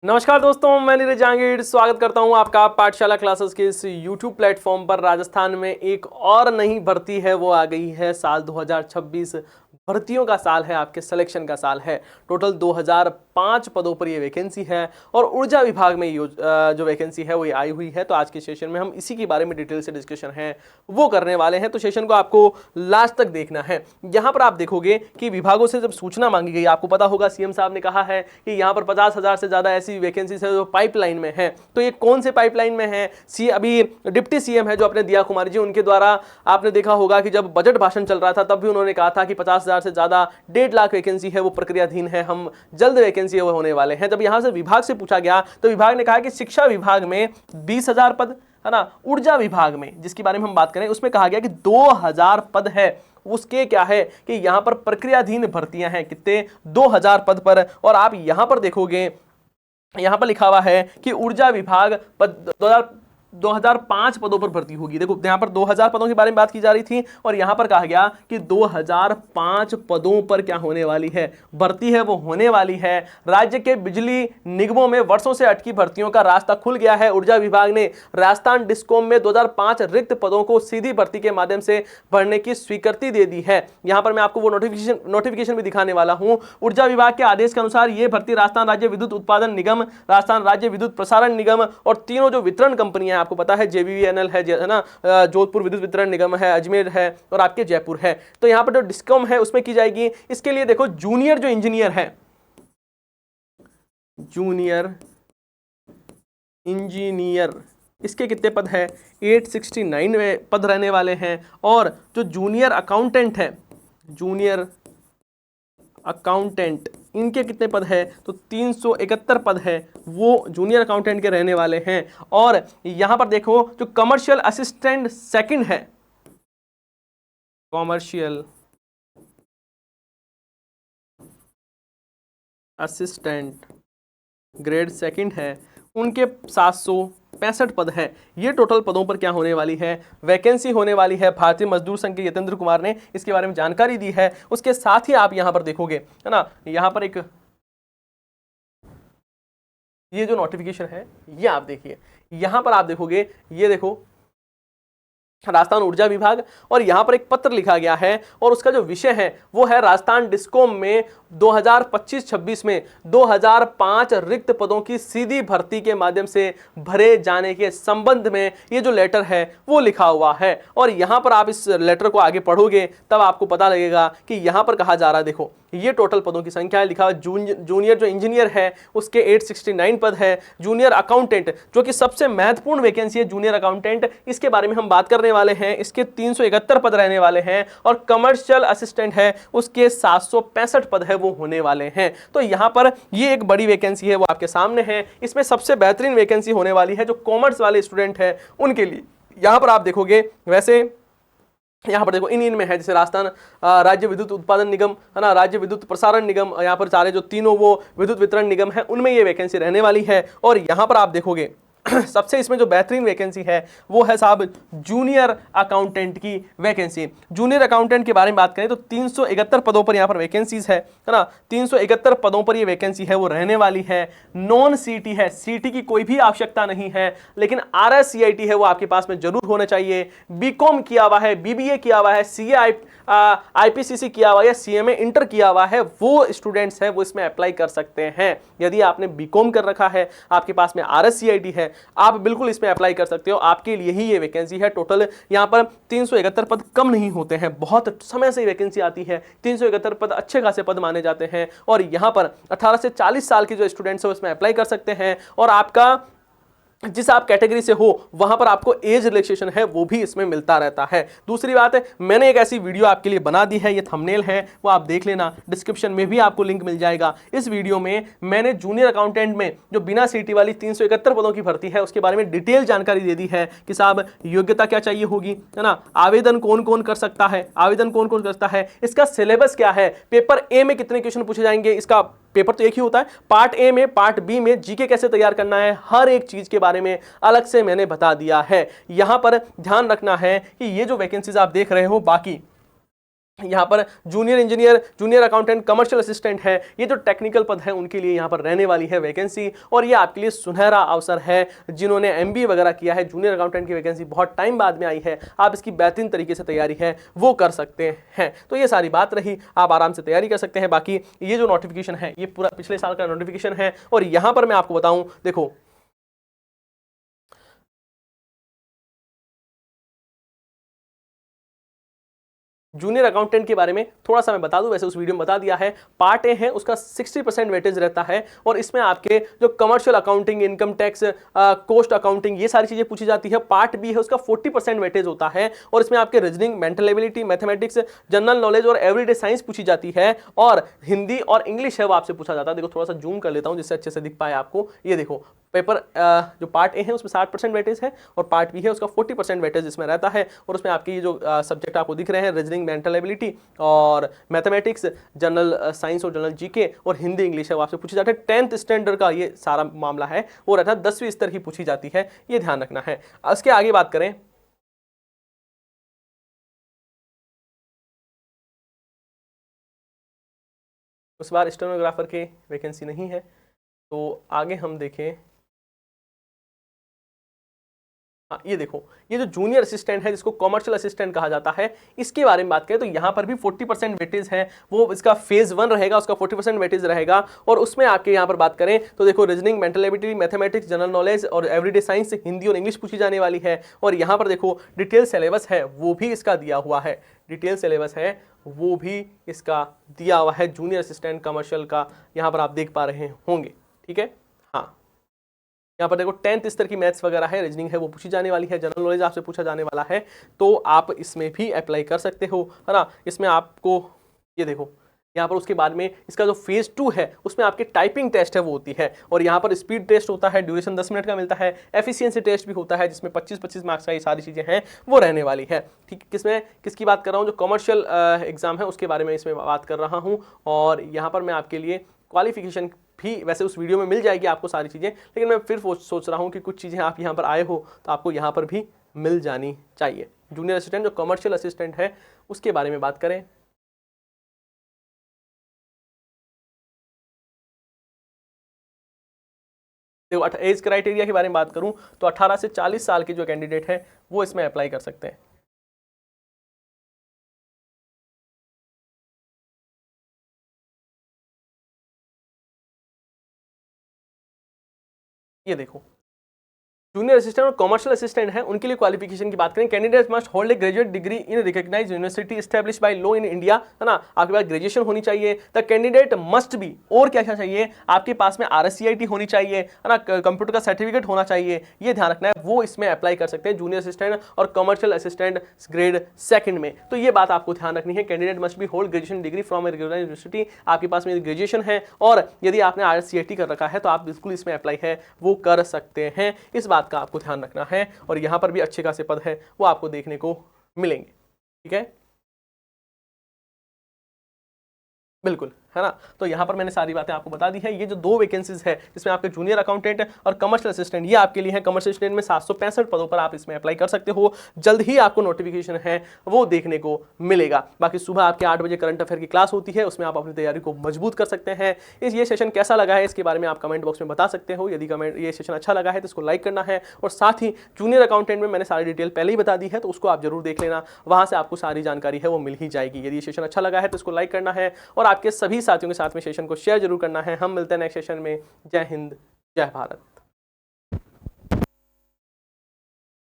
नमस्कार दोस्तों, मैं नीरज जहांगीर स्वागत करता हूं आपका पाठशाला क्लासेस के इस YouTube प्लेटफॉर्म पर। राजस्थान में एक और नई भर्ती है, वो आ गई है। साल 2026 भर्तियों का साल है, आपके सिलेक्शन का साल है। टोटल 2005 पदों पर ये वैकेंसी है और ऊर्जा विभाग में जो वैकेंसी है वो ये आई हुई है। तो आज के सेशन में हम इसी के बारे में डिटेल से डिस्कशन है वो करने वाले हैं। तो सेशन को आपको लास्ट तक देखना है। यहाँ पर आप देखोगे कि विभागों से जब सूचना मांगी गई, आपको पता होगा सीएम साहब ने कहा है कि यहाँ पर 50,000 से ज्यादा ऐसी वैकेंसीज है जो पाइपलाइन में है। तो ये कौन से पाइपलाइन में है? अभी डिप्टी सीएम है जो अपने दिया कुमारी जी, उनके द्वारा आपने देखा होगा कि जब बजट भाषण चल रहा था तब भी उन्होंने कहा था कि 50,000 से ज्यादा 1.5 लाख वैकेंसी है वो प्रक्रियाधीन है, हम जल्द वैकेंसी है वो होने वाले हैं। जब यहां से विभाग से पूछा गया तो विभाग ने कहा कि शिक्षा विभाग में 20,000 पद है ना, ऊर्जा विभाग में जिसके बारे में हम बात करें उसमें कहा गया कि 2,000 पद है। उसके क्या है कि यहां पर प्रक्रियाधीन भर्तियां हैं, कितने 2,000 पद पर। और आप यहां पर देखोगे, यहां पर लिखा हुआ है कि ऊर्जा विभाग पद 2005 पदों पर भर्ती होगी। देखो यहां पर 2000 पदों के बारे में बात की जा रही थी और यहां पर कहा गया कि 2005 पदों पर क्या होने वाली है, भर्ती है वो होने वाली है। राज्य के बिजली निगमों में वर्षों से अटकी भर्तियों का रास्ता खुल गया है। ऊर्जा विभाग ने राजस्थान डिस्कॉम में 2005 रिक्त पदों को सीधी भर्ती के माध्यम से भरने की स्वीकृति दे दी है। यहां पर मैं आपको वो नोटिफिकेशन भी दिखाने वाला हूं। ऊर्जा विभाग के आदेश के अनुसार यह भर्ती राजस्थान राज्य विद्युत उत्पादन निगम, राजस्थान राज्य विद्युत प्रसारण निगम और तीनों जो वितरण कंपनियां, आपको पता है जेबीवीएनएल है ना, जोधपुर विद्युत वितरण निगम है, अजमेर है और आपके जयपुर है। तो यहां पर जो डिस्कॉम है उसमें की जाएगी। इसके लिए देखो जूनियर जो इंजीनियर है, जूनियर इंजीनियर, इसके कितने पद है? 869 पद रहने वाले हैं। और जो जूनियर अकाउंटेंट है, जूनियर अकाउंटेंट, इनके कितने पद है? तो 371 पद है, वो जूनियर अकाउंटेंट के रहने वाले हैं। और यहां पर देखो जो कमर्शियल असिस्टेंट सेकंड है, कमर्शियल असिस्टेंट ग्रेड सेकंड है, उनके 765 पद है। ये टोटल पदों पर क्या होने वाली है, वैकेंसी होने वाली है। भारतीय मजदूर संघ के यतेंद्र कुमार ने इसके बारे में जानकारी दी है। उसके साथ ही आप यहां पर देखोगे है ना, यहां पर एक ये जो नोटिफिकेशन है ये आप देखिए, यहां पर आप देखोगे, ये देखो राजस्थान ऊर्जा विभाग, और यहां पर एक पत्र लिखा गया है और उसका जो विषय है वो है राजस्थान डिस्कॉम में 2025-26 में 2005 रिक्त पदों की सीधी भर्ती के माध्यम से भरे जाने के संबंध में ये जो लेटर है वो लिखा हुआ है। और यहां पर आप इस लेटर को आगे पढ़ोगे तब आपको पता लगेगा कि यहां पर कहा जा रहा है, देखो ये टोटल पदों की संख्या है, लिखा हुआ जूनियर जो इंजीनियर है उसके 869 पद है। जूनियर अकाउंटेंट जो कि सबसे महत्वपूर्ण वैकेंसी है, जूनियर अकाउंटेंट, इसके बारे में हम बात करने वाले हैं। इसके 371 पद रहने वाले हैं। और कमर्शियल असिस्टेंट है उसके 765 पद है वो होने वाले हैं। तो यहां पर ये एक बड़ी वैकेंसी है वो आपके सामने है। इसमें सबसे बेहतरीन वैकेंसी होने वाली है जो कॉमर्स वाले स्टूडेंट है उनके लिए। यहां पर आप देखोगे, वैसे यहाँ पर देखो इन में है, जैसे राजस्थान राज्य विद्युत उत्पादन निगम है ना, राज्य विद्युत प्रसारण निगम, यहाँ पर सारे जो तीनों वो विद्युत वितरण निगम है उनमें ये वैकेंसी रहने वाली है। और यहाँ पर आप देखोगे सबसे इसमें जो बेहतरीन वैकेंसी है वो है साहब जूनियर अकाउंटेंट की वैकेंसी। जूनियर अकाउंटेंट के बारे में बात करें तो 371 पदों पर यहाँ पर वैकेंसीज है ना, 371 पदों पर ये वैकेंसी है वो रहने वाली है। नॉन सीटी है, सीटी की कोई भी आवश्यकता नहीं है, लेकिन RSCIT है वो आपके पास में जरूर होना चाहिए। बीकॉम किया हुआ है, BBA किया हुआ है, CA IPCC किया हुआ है या CMA इंटर किया हुआ है, वो स्टूडेंट्स है वो इसमें अप्लाई कर सकते हैं। यदि आपने बीकॉम कर रखा है, आपके पास में RSCIT है, आप बिल्कुल इसमें अप्लाई कर सकते हो, आपके लिए ही ये वैकेंसी है। टोटल यहां पर 371 पद कम नहीं होते हैं, बहुत समय से वैकेंसी आती है। 371 पद अच्छे खासे पद माने जाते हैं। और यहां पर 18 से 40 साल के जो स्टूडेंट्स है उसमें अप्लाई कर सकते हैं। और आपका जिस आप कैटेगरी से हो वहां पर आपको एज रिलैक्सेशन है वो भी इसमें मिलता रहता है। दूसरी बात है, मैंने एक ऐसी वीडियो आपके लिए बना दी है, ये थंबनेल है वो आप देख लेना, डिस्क्रिप्शन में भी आपको लिंक मिल जाएगा। इस वीडियो में मैंने जूनियर अकाउंटेंट में जो बिना सीटी वाली 371 पदों की भर्ती है उसके बारे में डिटेल जानकारी दे दी है कि साहब योग्यता क्या चाहिए होगी, है ना, आवेदन कौन कौन कर सकता है, आवेदन कौन कौन करता है, इसका सिलेबस क्या है, पेपर ए में कितने क्वेश्चन पूछे जाएंगे, इसका पेपर तो एक ही होता है, पार्ट ए में, पार्ट बी में जीके कैसे तैयार करना है, हर एक चीज के बारे में अलग से मैंने बता दिया है। यहां पर ध्यान रखना है कि ये जो वैकेंसीज आप देख रहे हो, बाकी यहाँ पर junior engineer, junior accountant, commercial assistant है, ये जो टेक्निकल पद है उनके लिए यहाँ पर रहने वाली है वैकेंसी। और ये आपके लिए सुनहरा अवसर है जिन्होंने एमबीए वगैरह किया है। जूनियर अकाउंटेंट की वैकेंसी बहुत टाइम बाद में आई है, आप इसकी बेहतरीन तरीके से तैयारी है वो कर सकते हैं। तो ये सारी बात रही, आप आराम से तैयारी कर सकते हैं। बाकी ये जो नोटिफिकेशन है ये पूरा पिछले साल का नोटिफिकेशन है। और यहाँ पर मैं आपको बताऊं, देखो जूनियर अकाउंटेंट के बारे में थोड़ा सा मैं बता दूं, वैसे उस वीडियो में बता दिया है। पार्ट ए है उसका 60% वेटेज रहता है और इसमें आपके जो commercial accounting, income tax, cost accounting, ये सारी चीजें पूछी जाती है। पार्ट बी है उसका 40% वेटेज होता है और इसमें आपके reasoning, mental ability, mathematics, general knowledge और एवरीडे साइंस पूछी जाती है। और हिंदी और इंग्लिश है वो आपसे पूछा जाता है। देखो थोड़ा सा जूम कर लेता हूं जिससे अच्छे से दिख पाए आपको। ये देखो पेपर जो पार्ट ए है उसमें 60% वेटेज है और पार्ट बी है उसका 40% वेटेज इसमें रहता है। और उसमें आपके ये जो सब्जेक्ट आपको दिख रहे हैं, रीजनिंग, मेंटल एबिलिटी और मैथमेटिक्स, जनरल साइंस और जनरल जीके और हिंदी इंग्लिश है वो आपसे पूछी जाती है। 10th स्टैंडर्ड का ये सारा मामला है वो रहता है, 10वीं स्तर की पूछी जाती है, ये ध्यान रखना है। इसके आगे बात करें, उस बार स्टेनोग्राफर के वैकेंसी नहीं है। तो आगे हम देखें, हाँ ये देखो, ये जो जूनियर असिस्टेंट है जिसको कमर्शियल असिस्टेंट कहा जाता है, इसके बारे में बात करें तो यहाँ पर भी 40% वेटेज है, वो इसका फेज 1 रहेगा, उसका 40% वेटेज रहेगा। और उसमें आपके यहाँ पर बात करें तो देखो reasoning, mental ability, mathematics, general knowledge और एवरीडे साइंस, हिंदी और इंग्लिश पूछी जाने वाली है। और यहाँ पर देखो डिटेल सिलेबस है वो भी इसका दिया हुआ है, डिटेल सिलेबस है वो भी इसका दिया हुआ है जूनियर असिस्टेंट कमर्शियल का, यहाँ पर आप देख पा रहे होंगे। ठीक है, हाँ यहाँ पर देखो 10th स्तर की मैथ्स वगैरह है, रीजनिंग है वो पूछी जाने वाली है, जनरल नॉलेज आपसे पूछा जाने वाला है। तो आप इसमें भी अप्लाई कर सकते हो, है ना। इसमें आपको ये देखो यहाँ पर उसके बाद में इसका जो फेज 2 है उसमें आपके टाइपिंग टेस्ट है वो होती है। और यहाँ पर स्पीड टेस्ट होता है, ड्यूरेशन 10 मिनट का मिलता है, एफिशिएंसी टेस्ट भी होता है जिसमें 25-25 मार्क्स का ये सारी चीज़ें हैं वो रहने वाली है। ठीक, किसकी बात कर रहा हूँ, जो कमर्शियल एग्जाम है उसके बारे में इसमें बात कर रहा हूँ। और यहाँ पर मैं आपके लिए क्वालिफिकेशन भी वैसे उस वीडियो में मिल जाएगी आपको सारी चीज़ें, लेकिन मैं फिर सोच रहा हूँ कि कुछ चीज़ें आप यहाँ पर आए हो तो आपको यहाँ पर भी मिल जानी चाहिए। जूनियर असिस्टेंट जो कमर्शियल असिस्टेंट है उसके बारे में बात करें, देखो एज क्राइटेरिया के बारे में बात करूँ तो 18 से 40 साल के जो कैंडिडेट हैं वो इसमें अप्लाई कर सकते हैं। ये देखो जूनियर असिस्टेंट और कमर्शियल असिस्टेंट हैं उनके लिए क्वालिफिकेशन की बात करें, candidate must hold a graduate degree in recognised university establish by law in India, है ना। आपके पास ग्रेजुएशन होनी चाहिए। द कैंडिडेट मस्ट बी, और क्या क्या चाहिए, आपके पास में RSCIT होनी चाहिए, है ना, कंप्यूटर का सर्टिफिकेट होना चाहिए, ये ध्यान रखना है। वो इसमें अप्लाई कर सकते हैं जूनियर असिस्टेंट और कमर्शियल असिस्टेंट ग्रेड 2 में। तो ये बात आपको ध्यान रखनी है, candidate must be hold graduation degree from a recognised university, आपके पास में ग्रेजुएशन है और यदि आपने RSCIT कर रखा है तो आप बिल्कुल इसमें अप्लाई है वो कर सकते हैं। इस बात का आपको ध्यान रखना है। और यहां पर भी अच्छे खासे पद है वो आपको देखने को मिलेंगे। ठीक है, बिल्कुल, है ना। तो यहाँ पर मैंने सारी बातें आपको बता दी है। ये जो 2 वैकेंसीज है जिसमें आपके जूनियर अकाउंटेंट और कमर्शियल असिस्टेंट, ये आपके लिए है। कमर्शियल असिस्टेंट में 765 पदों पर आप इसमें अप्लाई कर सकते हो। जल्द ही आपको नोटिफिकेशन है वो देखने को मिलेगा। बाकी सुबह आपके 8 बजे करंट अफेयर की क्लास होती है, उसमें आप अपनी तैयारी को मजबूत कर सकते हैं। ये सेशन कैसा लगा है इसके बारे में आप कमेंट बॉक्स में बता सकते हो। यदि ये सेशन अच्छा लगा है तो इसको लाइक करना है और साथ ही जूनियर अकाउंटेंट में मैंने सारी डिटेल पहले ही बता दी है तो उसको आप जरूर देख लेना, वहां से आपको सारी जानकारी है वो मिल ही जाएगी। यदि ये सेशन अच्छा लगा है तो इसको लाइक करना है और आपके सभी साथियों के साथ में सेशन को शेयर जरूर करना है। हम मिलते हैं नेक्स्ट सेशन में। जय हिंद, जय भारत।